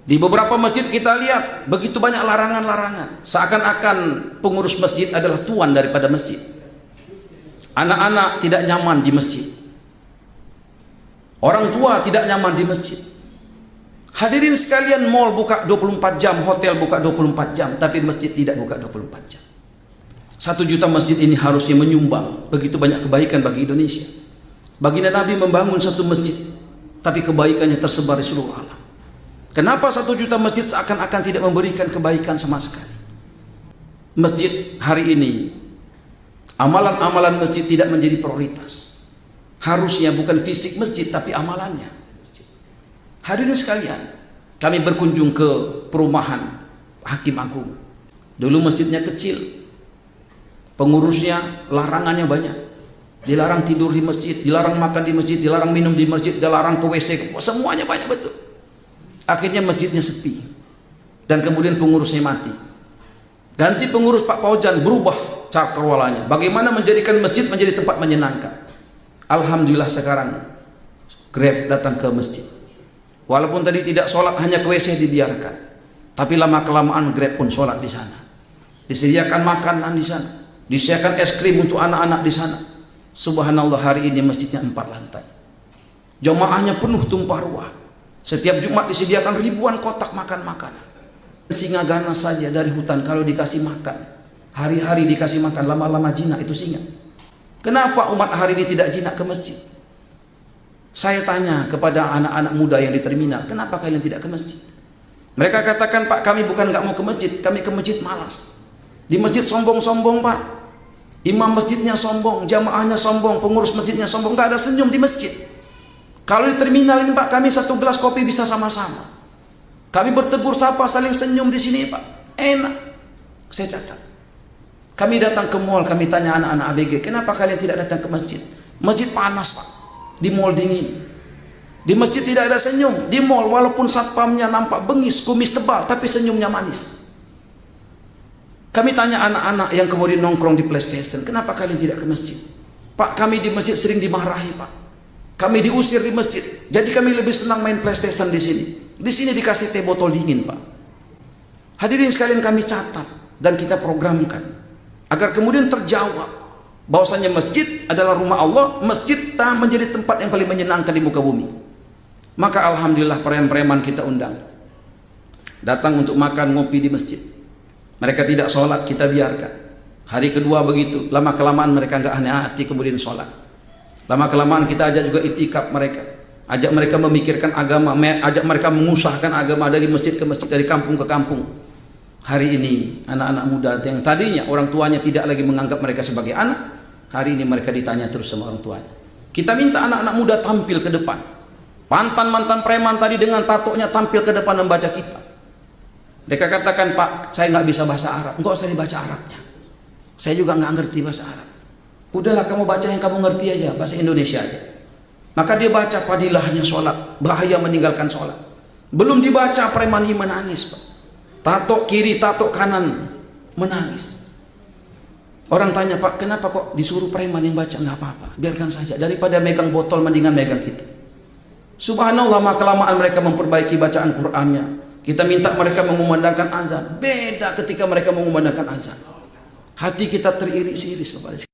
Di beberapa masjid kita lihat begitu banyak larangan-larangan, seakan-akan pengurus masjid adalah tuan daripada masjid. Anak-anak tidak nyaman di masjid, orang tua tidak nyaman di masjid. Hadirin sekalian, mall buka 24 jam, hotel buka 24 jam, tapi masjid tidak buka 24 jam. 1 juta masjid ini harusnya menyumbang begitu banyak kebaikan bagi Indonesia. Baginda Nabi membangun 1 masjid, tapi kebaikannya tersebar di seluruh alam. Kenapa 1 juta masjid seakan-akan tidak memberikan kebaikan sama sekali? Masjid hari ini, amalan-amalan masjid tidak menjadi prioritas. Harusnya bukan fisik masjid, tapi amalannya. Hadirin sekalian, kami berkunjung ke perumahan Hakim Agung. Dulu masjidnya kecil, pengurusnya larangannya banyak. Dilarang tidur di masjid, dilarang makan di masjid, dilarang minum di masjid, dilarang ke WC, semuanya banyak betul. Akhirnya masjidnya sepi, dan kemudian pengurusnya mati. Ganti pengurus Pak Paujan, berubah cakrawalanya. Bagaimana menjadikan masjid menjadi tempat menyenangkan. Alhamdulillah sekarang Grab datang ke masjid. Walaupun tadi tidak sholat, hanya ke WC dibiarkan, tapi lama-kelamaan Grab pun sholat di sana. Disediakan makanan di sana, disediakan es krim untuk anak-anak di sana. Subhanallah, hari ini masjidnya 4 lantai. Jamaahnya penuh tumpah ruah. Setiap Jumat disediakan ribuan kotak makan makanan. Singa ganas saja dari hutan kalau dikasih makan, hari-hari dikasih makan, lama-lama jinak itu singa. Kenapa umat hari ini tidak jinak ke masjid? Saya tanya kepada anak-anak muda yang di terminal, kenapa kalian tidak ke masjid? Mereka katakan, Pak, kami bukan nggak mau ke masjid, kami ke masjid malas. Di masjid sombong-sombong, Pak. Imam masjidnya sombong, jamaahnya sombong, pengurus masjidnya sombong, nggak ada senyum di masjid. Kalau di terminal ini, Pak, kami 1 gelas kopi bisa sama-sama. Kami bertegur sapa, saling senyum di sini, Pak. Enak. Saya catat. Kami datang ke mall, kami tanya anak-anak ABG, kenapa kalian tidak datang ke masjid? Masjid panas, Pak. Di mall dingin. Di masjid tidak ada senyum. Di mall walaupun satpamnya nampak bengis, kumis tebal, tapi senyumnya manis. Kami tanya anak-anak yang kemudian nongkrong di PlayStation, kenapa kalian tidak ke masjid? Pak, kami di masjid sering dimarahi, Pak. Kami diusir di masjid. Jadi kami lebih senang main PlayStation di sini. Di sini dikasih teh botol dingin, Pak. Hadirin sekalian, kami catat dan kita programkan agar kemudian terjawab bahwasanya masjid adalah rumah Allah, masjid tak menjadi tempat yang paling menyenangkan di muka bumi. Maka alhamdulillah preman-preman kita undang datang untuk makan ngopi di masjid. Mereka tidak sholat, kita biarkan. Hari kedua begitu, lama-kelamaan mereka nggak aneh hati, kemudian sholat. Lama-kelamaan kita ajak juga itikaf mereka, ajak mereka memikirkan agama, ajak mereka mengusahakan agama dari masjid ke masjid, dari kampung ke kampung. Hari ini anak-anak muda yang tadinya orang tuanya tidak lagi menganggap mereka sebagai anak, hari ini mereka ditanya terus sama orang tuanya. Kita minta anak-anak muda tampil ke depan. Mantan-mantan preman tadi dengan tatonya tampil ke depan membaca kitab. Mereka katakan, Pak, saya nggak bisa bahasa Arab. Enggak usah dibaca Arabnya. Saya juga nggak ngerti bahasa Arab. Udahlah, kamu baca yang kamu ngerti aja, bahasa Indonesia aja. Maka dia baca padilahnya sholat, bahaya meninggalkan sholat. Belum dibaca preman ini menangis, Pak. Tato kiri, tato kanan, menangis. Orang tanya, Pak, kenapa kok disuruh preman yang baca? Nggak apa-apa, biarkan saja. Daripada megang botol, mendingan megang kita. Subhanallah, lama-kelamaan mereka memperbaiki bacaan Qur'annya. Kita minta mereka mengumandangkan azan. Beda ketika mereka mengumandangkan azan. Hati kita teriris-iris, Bapak.